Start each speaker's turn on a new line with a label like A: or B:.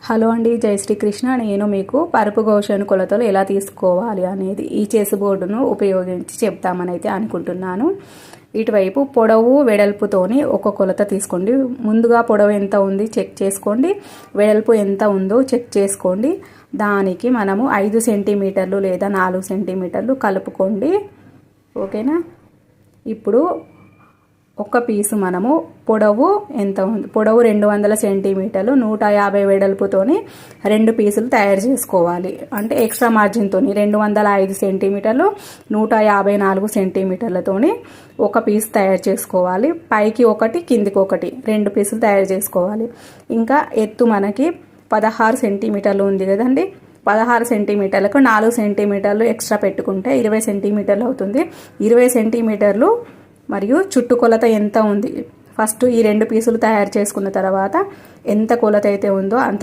A: Hello అండి, జై శ్రీకృష్ణ. నేను మీకు పరుపు గోషణ కొలతలు ఎలా తీసుకోవాలి అనేది ఈ చెస్ బోర్డును ఉపయోగించి చెప్తామని అయితే అనుకుంటున్నాను. ఇటువైపు పొడవు వెడల్పుతోని ఒక కొలత తీసుకోండి. ముందుగా పొడవు ఎంత ఉంది చెక్ చేసుకోండి, వెడల్పు ఎంత ఉందో చెక్ చేసుకోండి. దానికి మనము 5 సెంటీమీటర్లు లేదా 4 సెంటీమీటర్లు కలుపుకోండి. ఓకేనా? ఇప్పుడు ఒక పీసు మనము పొడవు ఎంత ఉంది, పొడవు 200 సెంటీమీటర్లు 150 వెడల్పుతోని 2 పీసులు తయారు చేసుకోవాలి. అంటే ఎక్స్ట్రా మార్జిన్తోని 205 సెంటీమీటర్లు 154 సెంటీమీటర్లతోని ఒక పీస్ తయారు చేసుకోవాలి. పైకి ఒకటి కిందికి ఒకటి 2 పీసులు తయారు చేసుకోవాలి. ఇంకా ఎత్తు మనకి 16 సెంటీమీటర్లు ఉంది కదండి. 16 సెంటీమీటర్లకు 4 సెంటీమీటర్లు ఎక్స్ట్రా పెట్టుకుంటే 20 సెంటీమీటర్లు అవుతుంది. 20 సెంటీమీటర్లు మరియు చుట్టుకొలత ఎంత ఉంది, ఫస్ట్ ఈ 2 పీసులు తయారు చేసుకున్న తర్వాత ఎంత కొలత అయితే ఉందో అంత